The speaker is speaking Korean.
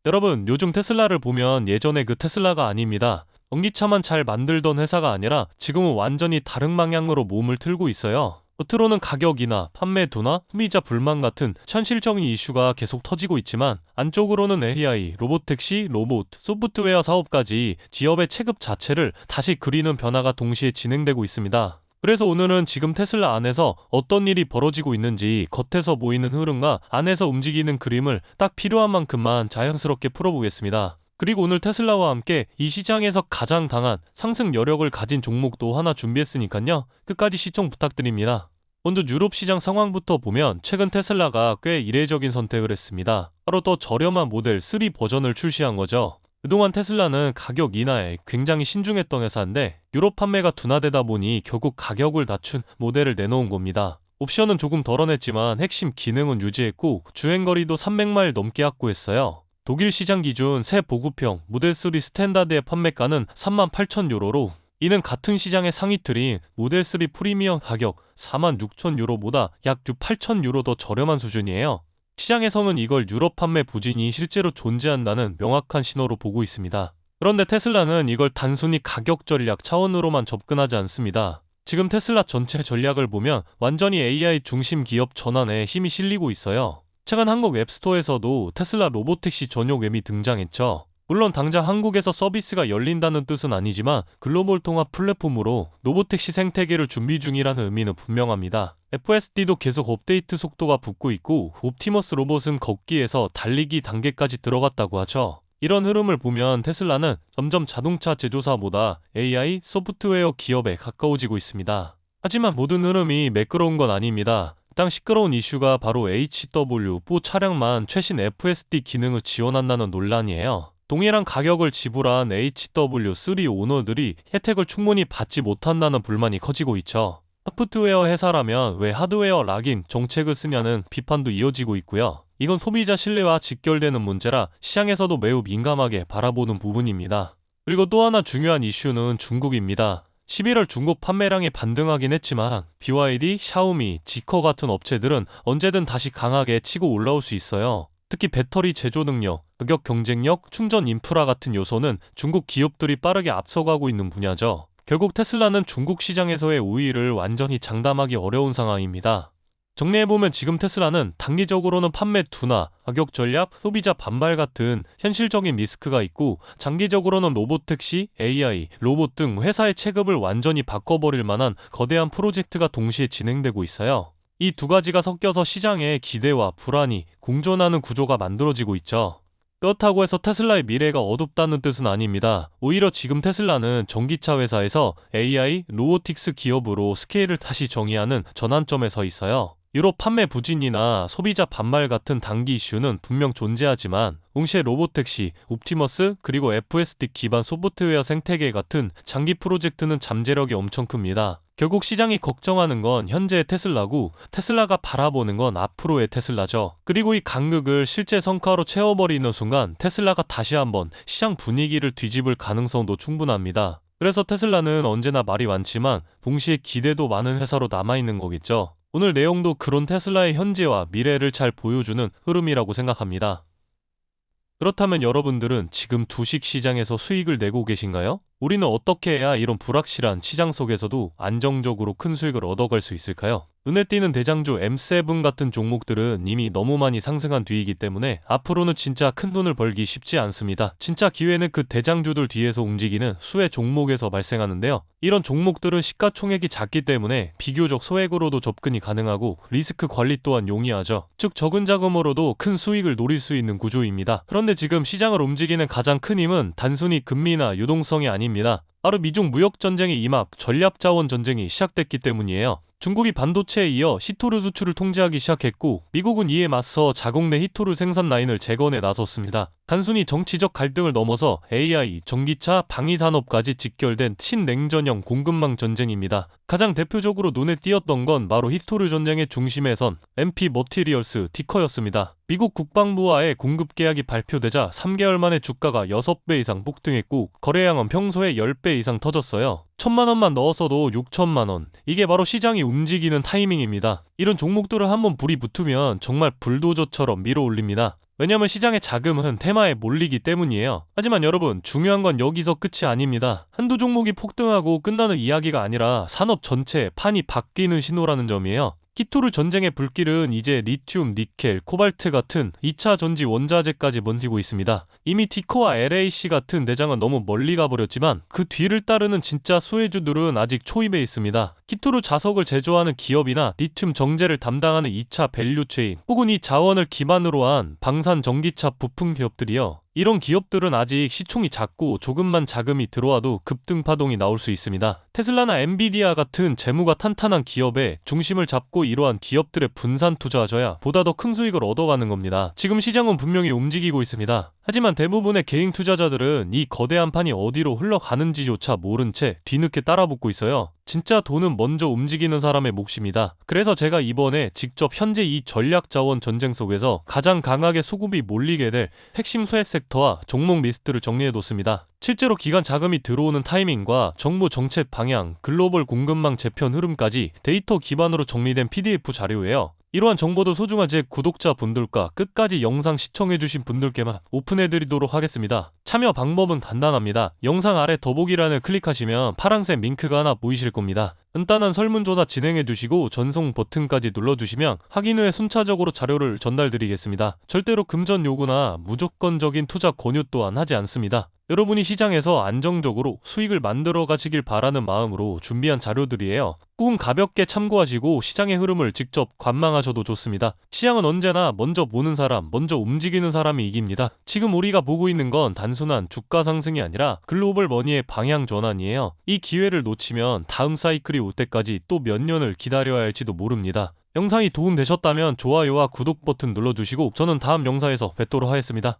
여러분, 요즘 테슬라를 보면 예전에 그 테슬라가 아닙니다. 전기차만 잘 만들던 회사가 아니라 지금은 완전히 다른 방향으로 몸을 틀고 있어요. 겉으로는 가격이나 판매 둔화, 소비자 불만 같은 현실적인 이슈가 계속 터지고 있지만 안쪽으로는 AI, 로봇택시, 로봇, 소프트웨어 사업까지 기업의 체급 자체를 다시 그리는 변화가 동시에 진행되고 있습니다. 그래서 오늘은 지금 테슬라 안에서 어떤 일이 벌어지고 있는지 겉에서 보이는 흐름과 안에서 움직이는 그림을 딱 필요한 만큼만 자연스럽게 풀어보겠습니다. 그리고 오늘 테슬라와 함께 이 시장에서 가장 강한 상승 여력을 가진 종목도 하나 준비했으니까요. 끝까지 시청 부탁드립니다. 먼저 유럽 시장 상황부터 보면 최근 테슬라가 꽤 이례적인 선택을 했습니다. 바로 더 저렴한 모델 3 버전을 출시한 거죠. 그동안 테슬라는 가격 인하에 굉장히 신중했던 회사인데 유럽 판매가 둔화되다 보니 결국 가격을 낮춘 모델을 내놓은 겁니다. 옵션은 조금 덜어냈지만 핵심 기능은 유지했고 주행거리도 300마일 넘게 확보했어요. 독일 시장 기준 새 보급형 모델3 스탠다드의 판매가는 38,000유로로 이는 같은 시장의 상위 틀인 모델3 프리미엄 가격 46,000유로보다 약 8,000유로 더 저렴한 수준이에요. 시장에서는 이걸 유럽 판매 부진이 실제로 존재한다는 명확한 신호로 보고 있습니다. 그런데 테슬라는 이걸 단순히 가격 전략 차원으로만 접근하지 않습니다. 지금 테슬라 전체 전략을 보면 완전히 AI 중심 기업 전환에 힘이 실리고 있어요. 최근 한국 앱스토어에서도 테슬라 로봇택시 전용 앱이 등장했죠. 물론 당장 한국에서 서비스가 열린다는 뜻은 아니지만 글로벌 통합 플랫폼으로 로봇택시 생태계를 준비 중이라는 의미는 분명합니다. FSD도 계속 업데이트 속도가 붙고 있고 옵티머스 로봇은 걷기에서 달리기 단계까지 들어갔다고 하죠. 이런 흐름을 보면 테슬라는 점점 자동차 제조사보다 AI 소프트웨어 기업에 가까워지고 있습니다. 하지만 모든 흐름이 매끄러운 건 아닙니다. 가장 시끄러운 이슈가 바로 HW4 차량만 최신 FSD 기능을 지원한다는 논란이에요. 동일한 가격을 지불한 HW3 오너들이 혜택을 충분히 받지 못한다는 불만이 커지고 있죠. 소프트웨어 회사라면 왜 하드웨어 락인 정책을 쓰냐는 비판도 이어지고 있고요. 이건 소비자 신뢰와 직결되는 문제라 시장에서도 매우 민감하게 바라보는 부분입니다. 그리고 또 하나 중요한 이슈는 중국입니다. 11월 중국 판매량이 반등하긴 했지만 BYD, 샤오미, 지커 같은 업체들은 언제든 다시 강하게 치고 올라올 수 있어요. 특히 배터리 제조 능력, 가격 경쟁력, 충전 인프라 같은 요소는 중국 기업들이 빠르게 앞서가고 있는 분야죠. 결국 테슬라는 중국 시장에서의 우위를 완전히 장담하기 어려운 상황입니다. 정리해보면 지금 테슬라는 단기적으로는 판매 둔화, 가격 전략, 소비자 반발 같은 현실적인 리스크가 있고 장기적으로는 로봇택시, AI, 로봇 등 회사의 체급을 완전히 바꿔버릴 만한 거대한 프로젝트가 동시에 진행되고 있어요. 이 두 가지가 섞여서 시장의 기대와 불안이 공존하는 구조가 만들어지고 있죠. 그렇다고 해서 테슬라의 미래가 어둡다는 뜻은 아닙니다. 오히려 지금 테슬라는 전기차 회사에서 AI, 로보틱스 기업으로 스케일을 다시 정의하는 전환점에 서 있어요. 유럽 판매 부진이나 소비자 반발 같은 단기 이슈는 분명 존재하지만 동시에 로봇택시, 옵티머스, 그리고 FSD 기반 소프트웨어 생태계 같은 장기 프로젝트는 잠재력이 엄청 큽니다. 결국 시장이 걱정하는 건 현재의 테슬라고 테슬라가 바라보는 건 앞으로의 테슬라죠. 그리고 이 간극을 실제 성과로 채워버리는 순간 테슬라가 다시 한번 시장 분위기를 뒤집을 가능성도 충분합니다. 그래서 테슬라는 언제나 말이 많지만 동시에 기대도 많은 회사로 남아있는 거겠죠. 오늘 내용도 그런 테슬라의 현재와 미래를 잘 보여주는 흐름이라고 생각합니다. 그렇다면 여러분들은 지금 주식 시장에서 수익을 내고 계신가요? 우리는 어떻게 해야 이런 불확실한 시장 속에서도 안정적으로 큰 수익을 얻어갈 수 있을까요? 눈에 띄는 대장주 M7 같은 종목들은 이미 너무 많이 상승한 뒤이기 때문에 앞으로는 진짜 큰 돈을 벌기 쉽지 않습니다. 진짜 기회는 그 대장주들 뒤에서 움직이는 수혜 종목에서 발생하는데요. 이런 종목들은 시가총액이 작기 때문에 비교적 소액으로도 접근이 가능하고 리스크 관리 또한 용이하죠. 즉 적은 자금으로도 큰 수익을 노릴 수 있는 구조입니다. 그런데 지금 시장을 움직이는 가장 큰 힘은 단순히 금리나 유동성이 아닙니다. 바로 미중 무역전쟁의 임박, 전략자원 전쟁이 시작됐기 때문이에요. 중국이 반도체에 이어 히토류 수출을 통제하기 시작했고 미국은 이에 맞서 자국 내 히토류 생산 라인을 재건에 나섰습니다. 단순히 정치적 갈등을 넘어서 AI, 전기차, 방위산업까지 직결된 신냉전형 공급망 전쟁입니다. 가장 대표적으로 눈에 띄었던 건 바로 히토류 전쟁의 중심에 선 MP 머티리얼스 티커였습니다. 미국 국방부와의 공급 계약이 발표되자 3개월 만에 주가가 6배 이상 폭등했고 거래량은 평소에 10배 이상 터졌어요. 1,000만원만 넣었어도 6,000만원. 이게 바로 시장이 움직이는 타이밍입니다. 이런 종목들을 한번 불이 붙으면 정말 불도저처럼 밀어올립니다. 왜냐면 시장의 자금은 테마에 몰리기 때문이에요. 하지만 여러분, 중요한 건 여기서 끝이 아닙니다. 한두 종목이 폭등하고 끝나는 이야기가 아니라 산업 전체의 판이 바뀌는 신호라는 점이에요. 키토르 전쟁의 불길은 이제 리튬, 니켈, 코발트 같은 2차 전지 원자재까지 번지고 있습니다. 이미 티커와 LAC 같은 대장은 너무 멀리 가버렸지만 그 뒤를 따르는 진짜 수혜주들은 아직 초입에 있습니다. 키토르 자석을 제조하는 기업이나 리튬 정제를 담당하는 2차 밸류체인 혹은 이 자원을 기반으로 한 방산 전기차 부품 기업들이요. 이런 기업들은 아직 시총이 작고 조금만 자금이 들어와도 급등 파동이 나올 수 있습니다. 테슬라나 엔비디아 같은 재무가 탄탄한 기업에 중심을 잡고 이러한 기업들의 분산 투자하셔야 보다 더 큰 수익을 얻어가는 겁니다. 지금 시장은 분명히 움직이고 있습니다. 하지만 대부분의 개인 투자자들은 이 거대한 판이 어디로 흘러가는지조차 모른 채 뒤늦게 따라붙고 있어요. 진짜 돈은 먼저 움직이는 사람의 몫입니다. 그래서 제가 이번에 직접 현재 이 전략자원 전쟁 속에서 가장 강하게 수급이 몰리게 될 핵심 수혜 섹터와 종목 리스트를 정리해뒀습니다. 실제로 기관 자금이 들어오는 타이밍과 정부 정책 방향, 글로벌 공급망 재편 흐름까지 데이터 기반으로 정리된 PDF 자료예요. 이러한 정보도 소중한 제 구독자분들과 끝까지 영상 시청해주신 분들께만 오픈해드리도록 하겠습니다. 참여 방법은 간단합니다. 영상 아래 더보기란을 클릭하시면 파란색 링크가 하나 보이실 겁니다. 간단한 설문조사 진행해두시고 전송 버튼까지 눌러주시면 확인 후에 순차적으로 자료를 전달드리겠습니다. 절대로 금전 요구나 무조건적인 투자 권유 또한 하지 않습니다. 여러분이 시장에서 안정적으로 수익을 만들어 가시길 바라는 마음으로 준비한 자료들이에요. 꾹 가볍게 참고하시고 시장의 흐름을 직접 관망하셔도 좋습니다. 시장은 언제나 먼저 보는 사람, 먼저 움직이는 사람이 이깁니다. 지금 우리가 보고 있는 건 단순한 주가 상승이 아니라 글로벌 머니의 방향 전환이에요. 이 기회를 놓치면 다음 사이클이 올 때까지 또 몇 년을 기다려야 할지도 모릅니다. 영상이 도움되셨다면 좋아요와 구독 버튼 눌러주시고 저는 다음 영상에서 뵙도록 하겠습니다.